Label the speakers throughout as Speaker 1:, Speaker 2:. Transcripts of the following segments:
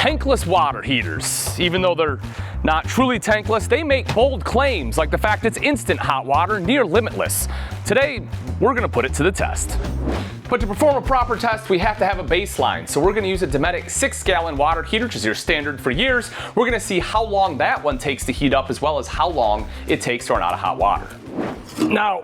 Speaker 1: tankless water heaters. Even though they're not truly tankless, they make bold claims like the fact it's instant hot water, near limitless. Today, we're gonna put it to the test. But to perform a proper test, we have to have a baseline. So we're gonna use a Dometic 6-gallon water heater, which is your standard for years. We're gonna see how long that one takes to heat up, as well as how long it takes to run out of hot water. Now,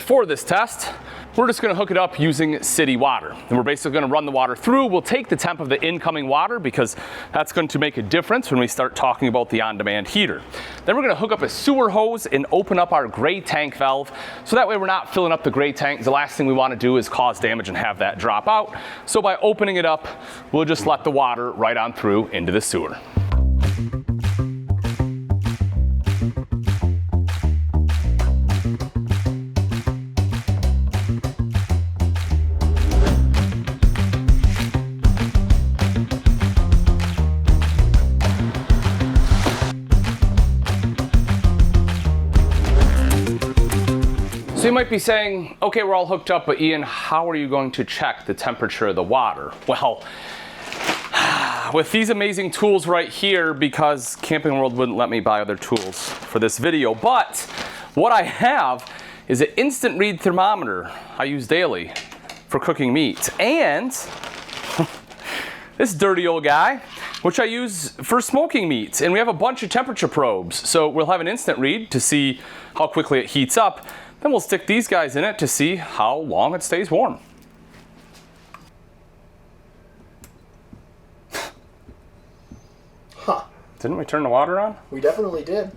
Speaker 1: for this test, we're just gonna hook it up using city water. And we're basically gonna run the water through. We'll take the temp of the incoming water because that's going to make a difference when we start talking about the on-demand heater. Then we're gonna hook up a sewer hose and open up our gray tank valve. So that way we're not filling up the gray tank. The last thing we wanna do is cause damage and have that drop out. So by opening it up, we'll just let the water right on through into the sewer. So you might be saying, okay, we're all hooked up, but Ian, how are you going to check the temperature of the water? Well, with these amazing tools right here, because Camping World wouldn't let me buy other tools for this video, but what I have is an instant read thermometer I use daily for cooking meat, and this dirty old guy, which I use for smoking meats. And we have a bunch of temperature probes. So we'll have an instant read to see how quickly it heats up. Then we'll stick these guys in it to see how long it stays warm.
Speaker 2: Huh.
Speaker 1: Didn't we turn the water on?
Speaker 2: We definitely did.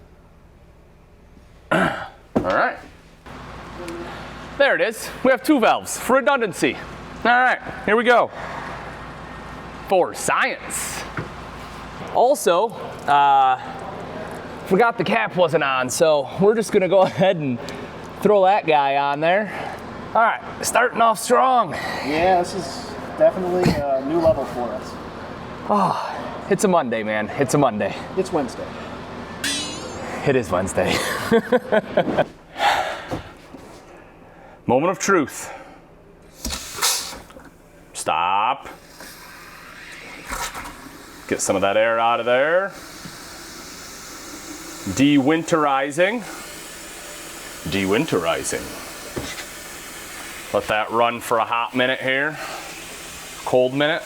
Speaker 1: All right. There it is. We have two valves for redundancy. All right, here we go. For science. Also, forgot the cap wasn't on, so we're just gonna go ahead and throw that guy on there. All right, starting off strong.
Speaker 2: Yeah, this is definitely a new level for us.
Speaker 1: Oh, it's a Monday, man. It's a Monday.
Speaker 2: It's Wednesday.
Speaker 1: It is Wednesday. Moment of truth. Stop. Get some of that air out of there. Dewinterizing. Dewinterizing. Let that run for a hot minute here. Cold minute.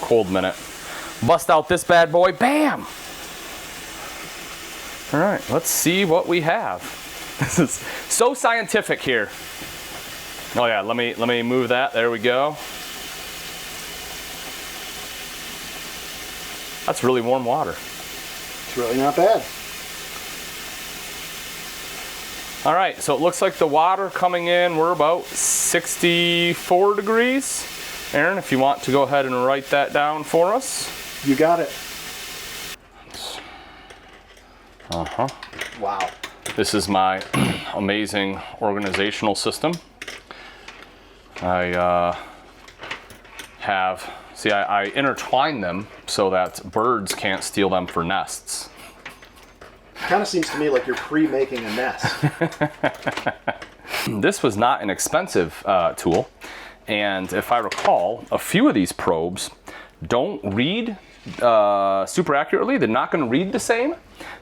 Speaker 1: Cold minute. Bust out this bad boy. Bam! All right, let's see what we have. This is so scientific here. Oh yeah, let me move that. There we go. That's really warm water.
Speaker 2: It's really not bad.
Speaker 1: All right, so it looks like the water coming in, we're about 64 degrees. Aaron, if you want to go ahead and write that down for us.
Speaker 2: You got it.
Speaker 1: Uh-huh.
Speaker 2: Wow.
Speaker 1: This is my amazing organizational system. I intertwine them so that birds can't steal them for nests.
Speaker 2: Kind of seems to me like you're pre-making a nest.
Speaker 1: This was not an expensive tool, and if I recall, a few of these probes don't read super accurately. They're not going to read the same.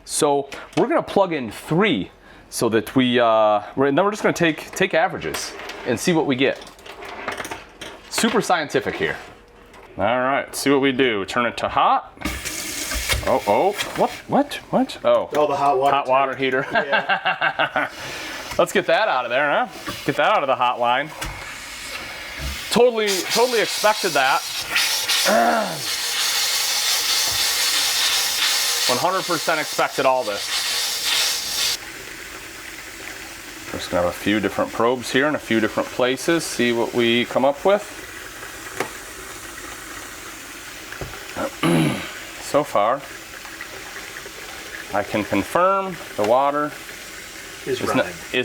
Speaker 1: So we're going to plug in 3 so that and then we're just going to take averages and see what we get. Super scientific here. All right, see what we do. Turn it to hot. Oh, what? Oh,
Speaker 2: the hot water.
Speaker 1: Hot water heater.
Speaker 2: Yeah.
Speaker 1: Let's get that out of there, huh? Get that out of the hot line. Totally expected that. 100% expected all this. Just gonna have a few different probes here in a few different places, see what we come up with. So far, I can confirm the water is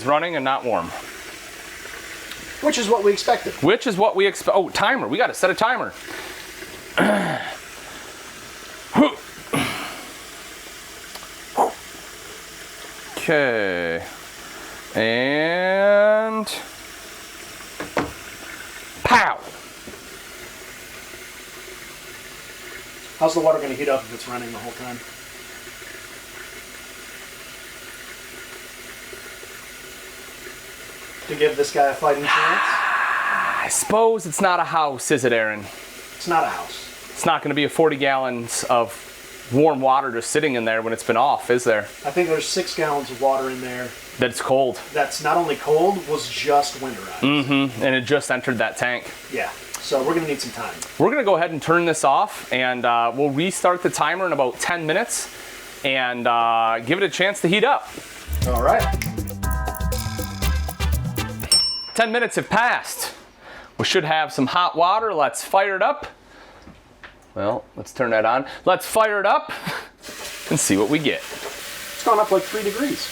Speaker 1: running and not warm.
Speaker 2: Which is what we expected.
Speaker 1: Which is what we expect. Oh, timer. We got to set a timer. Okay. And pow.
Speaker 2: How's the water going to heat up if it's running the whole time? To give this guy a fighting chance?
Speaker 1: I suppose it's not a house, is it, Aaron?
Speaker 2: It's not a house.
Speaker 1: It's not going to be a 40 gallons of warm water just sitting in there when it's been off, is there?
Speaker 2: I think there's 6 gallons of water in there.
Speaker 1: That's cold.
Speaker 2: That's not only cold, was just winterized.
Speaker 1: Mm-hmm, and it just entered that tank.
Speaker 2: Yeah, so we're gonna need some time.
Speaker 1: We're gonna go ahead and turn this off, and we'll restart the timer in about 10 minutes and give it a chance to heat up.
Speaker 2: All right.
Speaker 1: 10 minutes have passed. We should have some hot water. Let's fire it up. Well, let's turn that on. Let's fire it up and see what we get.
Speaker 2: It's gone up like 3 degrees.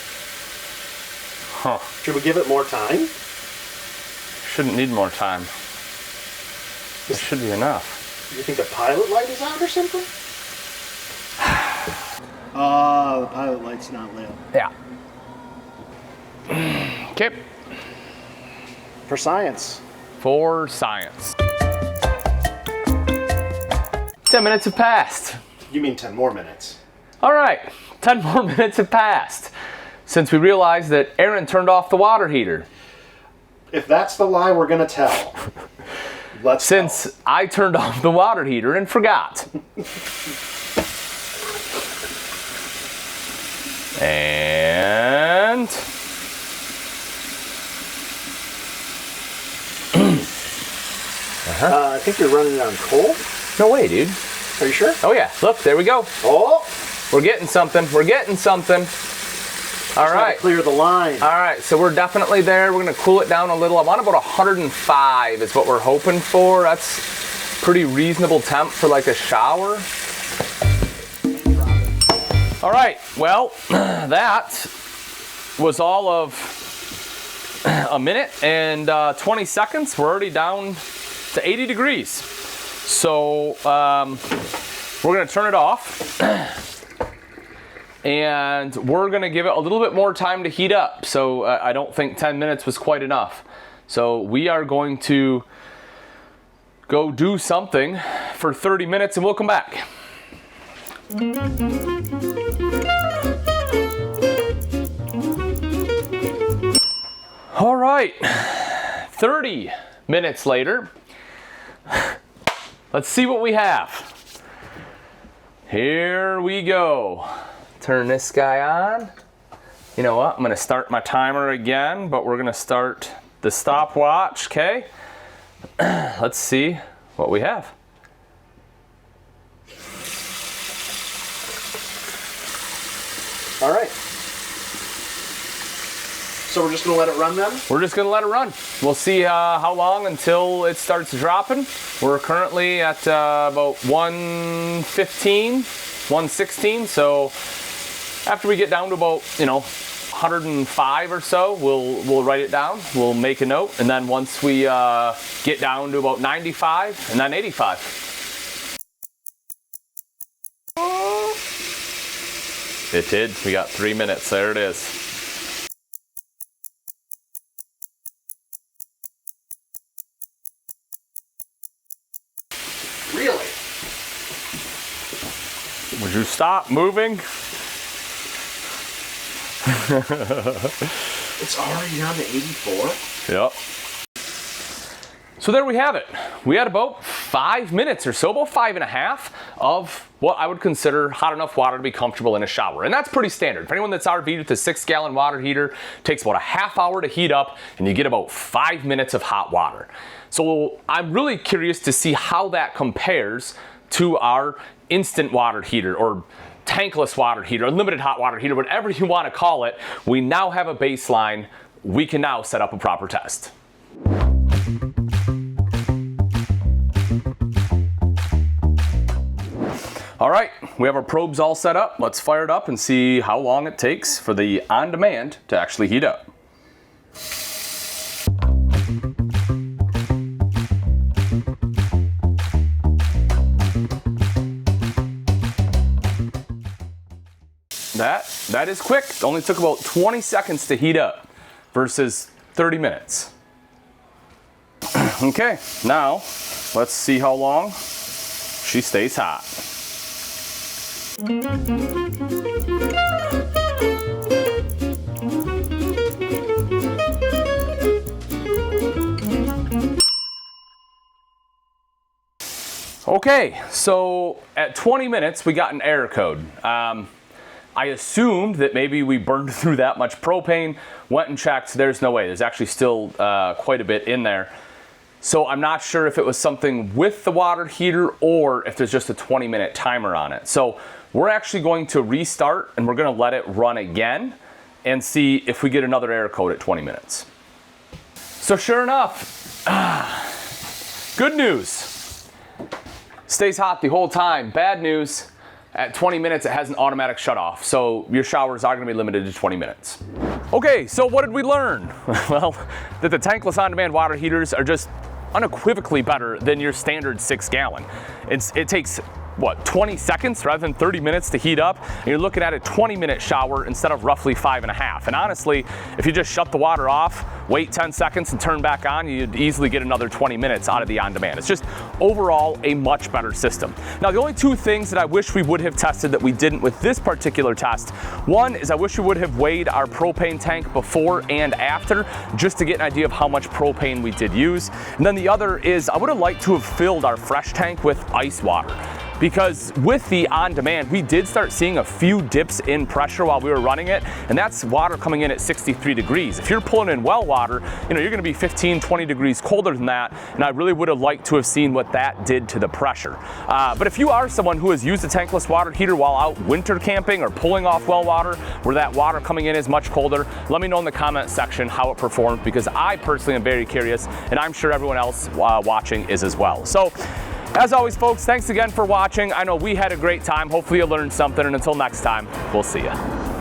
Speaker 1: Huh.
Speaker 2: Should we give it more time?
Speaker 1: Shouldn't need more time. This should be enough.
Speaker 2: You think the pilot light is out or something? The pilot light's not lit.
Speaker 1: Yeah. Okay.
Speaker 2: For science.
Speaker 1: For science. 10 minutes have passed.
Speaker 2: You mean 10 more minutes?
Speaker 1: All right, 10 more minutes have passed since we realized that Aaron turned off the water heater.
Speaker 2: If that's the lie we're gonna tell, let's
Speaker 1: Since
Speaker 2: go.
Speaker 1: I turned off the water heater and forgot. And
Speaker 2: I think you're running it on coal.
Speaker 1: no way, dude.
Speaker 2: Are you sure?
Speaker 1: Oh yeah, look, there we go.
Speaker 2: Oh!
Speaker 1: We're getting something. We're getting something. All right.
Speaker 2: Clear the line.
Speaker 1: All right, so we're definitely there. We're gonna cool it down a little. I'm on about 105 is what we're hoping for. That's pretty reasonable temp for like a shower. All right, well, that was all of a minute and 20 seconds. We're already down to 80 degrees. So we're gonna turn it off. And we're gonna give it a little bit more time to heat up. So I don't think 10 minutes was quite enough. So we are going to go do something for 30 minutes and we'll come back. All right, 30 minutes later. Let's see what we have. Here we go. Turn this guy on. You know what? I'm gonna start my timer again, but we're gonna start the stopwatch, okay? Let's see what we have.
Speaker 2: All right. So we're just gonna let it run then?
Speaker 1: We're just gonna let it run. We'll see how long until it starts dropping. We're currently at about 115, 116, so after we get down to about, 105 or so, we'll write it down, we'll make a note, and then once we get down to about 95 and then 85. It did, we got 3 minutes, there it is.
Speaker 2: Really?
Speaker 1: Would you stop moving?
Speaker 2: It's already down to 84?
Speaker 1: Yep. So there we have it. We had about 5 minutes or so, about 5.5 of what I would consider hot enough water to be comfortable in a shower. And that's pretty standard. For anyone that's RV'd with a 6-gallon water heater, it takes about a half hour to heat up and you get about 5 minutes of hot water. So I'm really curious to see how that compares to our instant water heater or tankless water heater, unlimited hot water heater, whatever you want to call it. We now have a baseline. We can now set up a proper test. All right, we have our probes all set up. Let's fire it up and see how long it takes for the on-demand to actually heat up. That is quick. It only took about 20 seconds to heat up versus 30 minutes. Okay, now let's see how long she stays hot. Okay, so at 20 minutes, we got an error code. I assumed that maybe we burned through that much propane, went and checked, there's no way. There's actually still quite a bit in there. So I'm not sure if it was something with the water heater or if there's just a 20-minute timer on it. So we're actually going to restart and we're gonna let it run again and see if we get another error code at 20 minutes. So sure enough, good news. Stays hot the whole time. Bad news, at 20 minutes it has an automatic shut off, so your showers are gonna be limited to 20 minutes. Okay, so what did we learn? Well, that the tankless on-demand water heaters are just unequivocally better than your standard 6-gallon. It takes, what, 20 seconds rather than 30 minutes to heat up, and you're looking at a 20-minute shower instead of roughly 5.5. And honestly, if you just shut the water off, wait 10 seconds and turn back on, you'd easily get another 20 minutes out of the on-demand. It's just overall a much better system. Now, the only two things that I wish we would have tested that we didn't with this particular test, one is I wish we would have weighed our propane tank before and after, just to get an idea of how much propane we did use. And then the other is I would have liked to have filled our fresh tank with ice water. Because with the on-demand, we did start seeing a few dips in pressure while we were running it, and that's water coming in at 63 degrees. If you're pulling in well water, you're gonna be 15, 20 degrees colder than that, and I really would have liked to have seen what that did to the pressure. But if you are someone who has used a tankless water heater while out winter camping or pulling off well water, where that water coming in is much colder, let me know in the comment section how it performed, because I personally am very curious, and I'm sure everyone else watching is as well. So, as always, folks, thanks again for watching. I know we had a great time. Hopefully you learned something, and until next time, we'll see ya.